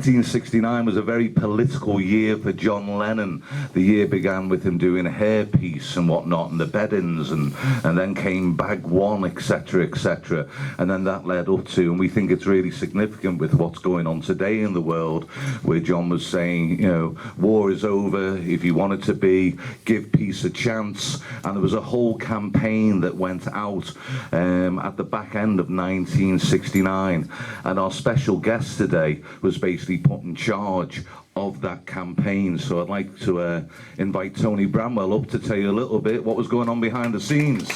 1969 was a very political year for John Lennon. The year began with him doing a hairpiece and whatnot, and the bed-ins, and then came Bag One, etc., etc. And then that led up to, and we think it's really significant with what's going on today in the world, where John was saying, you know, war is over, if you want it to be, give peace a chance. And there was a whole campaign that went out at the back end of 1969. And our special guest today was basically put in charge of that campaign. So I'd like to invite Tony Bramwell up to tell you a little bit what was going on behind the scenes.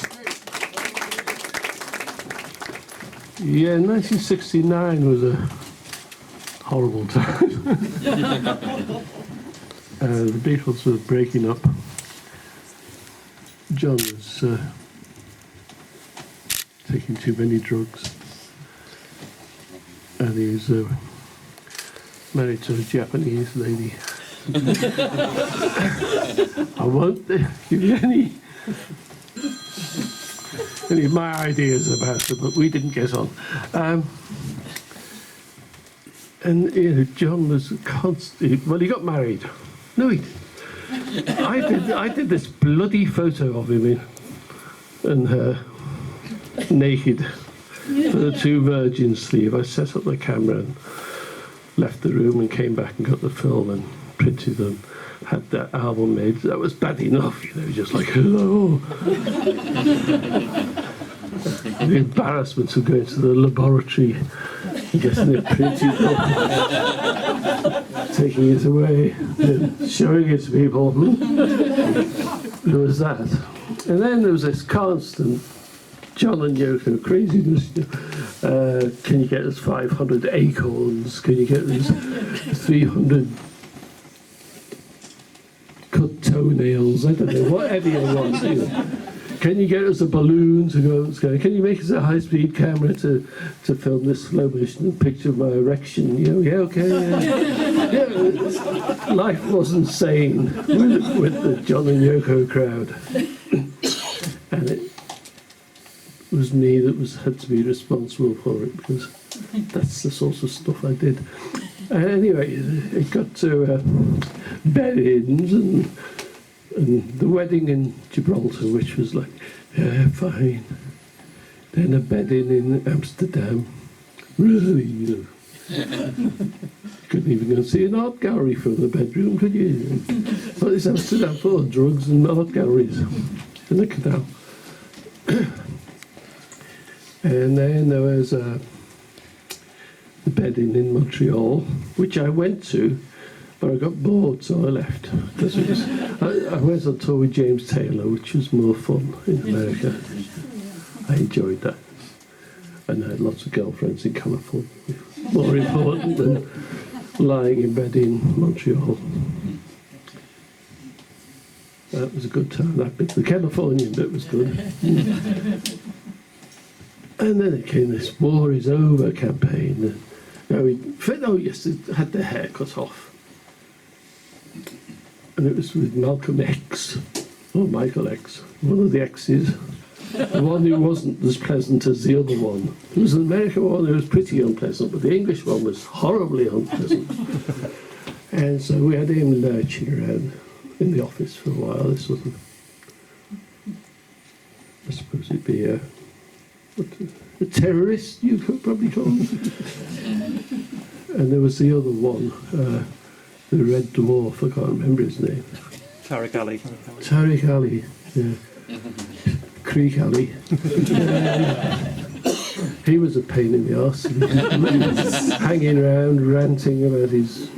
Yeah, 1969 was a horrible time. The Beatles were breaking up. John was taking too many drugs, and he was married to a Japanese lady. I won't give you any of my ideas about her, but we didn't get on. And you know, John was constant. Well, he got married. No, he didn't. I did this bloody photo of him and her naked for the Two Virgins sleeve. I set up the camera and left the room and came back and got the film and printed them. Had that album made. That was bad enough, you know, just like, hello. The embarrassment of going to the laboratory and getting it printed up, taking it away, and showing it to people. There was that. And then there was this constant John and Yoko craziness. Can you get us 500 acorns? Can you get us 300 cut toenails? I don't know, whatever you want. You know. Can you get us a balloon to go? Can you make us a high-speed camera to film this slow motion picture of my erection? You know, yeah, okay. Yeah, life wasn't sane with the John and Yoko crowd, and it was me that had to be responsible for it, because that's the sort of stuff I did. Anyway, it got to bed-ins and the wedding in Gibraltar, which was like, yeah, fine. Then a bed-in Amsterdam. Really, you know. Couldn't even go and see an art gallery from the bedroom, could you? But it's Amsterdam full of drugs and art galleries in the canal. And then there was the bed-in Montreal, which I went to, but I got bored, so I left. I went on tour with James Taylor, which was more fun in America. I enjoyed that. And I had lots of girlfriends in California. More important than lying in bed in Montreal. That was a good time, that bit. The Californian bit was good. And then it came this war is over campaign. Yes, it had their hair cut off. And it was with Malcolm X, or Michael X, one of the X's. The one who wasn't as pleasant as the other one. There was an American one who was pretty unpleasant, but the English one was horribly unpleasant. And so we had him lurching around in the office for a while. This was, I suppose it'd be a terrorist, you could probably call him. And there was the other one, the Red Dwarf, I can't remember his name. Tariq Ali. Tariq Ali, yeah. Creek Ali. He was a pain in the arse. Hanging around, ranting about his,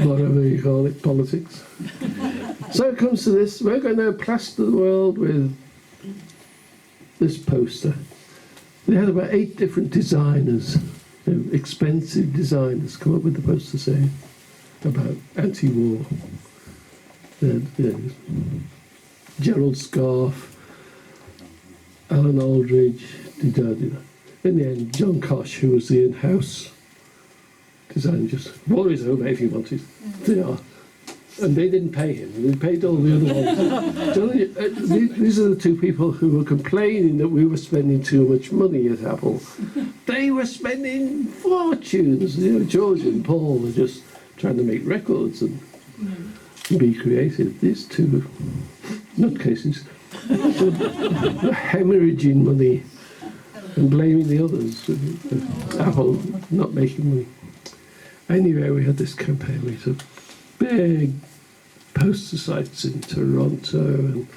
whatever you call it, politics. So it comes to this, we're going to plaster the world with this poster. They had about 8 different designers, expensive designers, come up with the poster saying about anti-war. Gerald Scarfe, Alan Aldridge, in the end, John Kosh, who was the in-house designer, just, war is over if you want it. They are. And they didn't pay him. They paid all the other ones. These are the two people who were complaining that we were spending too much money at Apple. They were spending fortunes. You know, George and Paul were just trying to make records and be creative. These two nutcases were hemorrhaging money and blaming the others. Apple not making money. Anyway, we had this campaign. We took big poster sites in Toronto and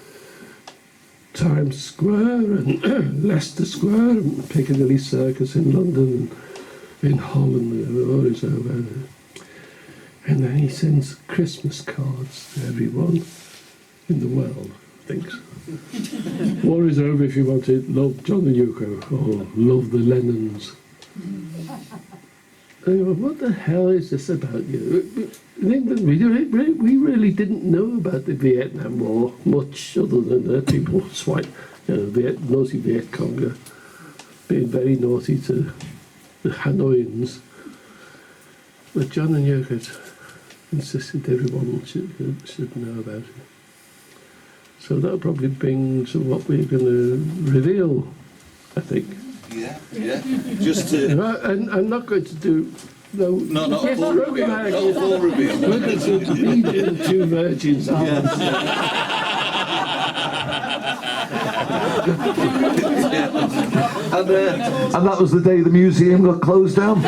Times Square and Leicester Square and Piccadilly Circus in London and in Holland. Always over. And then he sends Christmas cards to everyone in the world, thinks. War is over if you want it. Love John and Yoko, or love the Lennons. What the hell is this about? In England, we really didn't know about the Vietnam War much, other than people naughty Viet Cong being very naughty to the Hanoians. But John and Yoko insisted everyone should know about it. So that'll probably bring to what we're going to reveal, I think. Yeah. Just to... And I'm not going to do... No, not a full reveal. Not a full reveal. We're going to read the two virgins. And that was the day the museum got closed down.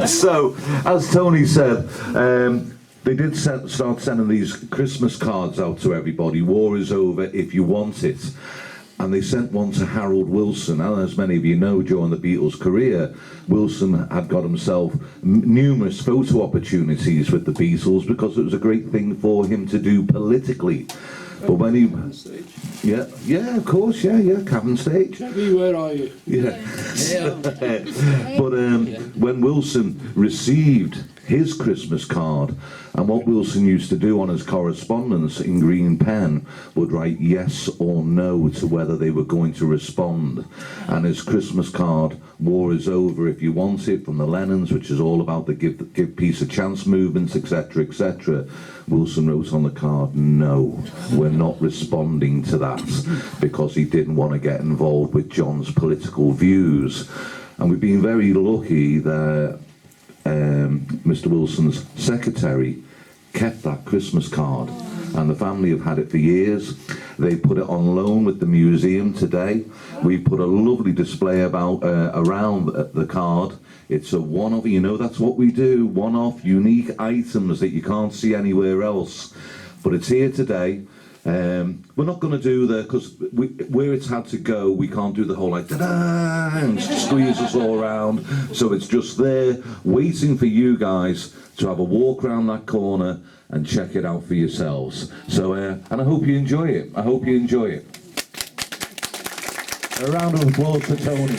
So, as Tony said, they did start sending these Christmas cards out to everybody. War is over if you want it. And they sent one to Harold Wilson. And as many of you know, during the Beatles' career, Wilson had got himself numerous photo opportunities with the Beatles because it was a great thing for him to do politically. But when he... Yeah, of course, yeah, Cavern Stage. Debbie, where are you? Yeah. But when Wilson received his Christmas card, and what Wilson used to do on his correspondence in green pen would write yes or no to whether they were going to respond. And his Christmas card, War is Over if you want it, from the Lennons, which is all about the give peace a chance movements, etc., etc. Wilson wrote on the card, no, we're not responding to that, because he didn't want to get involved with John's political views. And we've been very lucky that Mr. Wilson's secretary kept that Christmas card, and the family have had it for years. They put it on loan with the museum today. We put a lovely display about around the card. It's a one-off, that's what we do, one-off, unique items that you can't see anywhere else. But it's here today. We're not going to do because where it's had to go, we can't do the whole like ta-da and squeeze us all around. So it's just there, waiting for you guys to have a walk around that corner and check it out for yourselves. So, and I hope you enjoy it. A round of applause for Tony.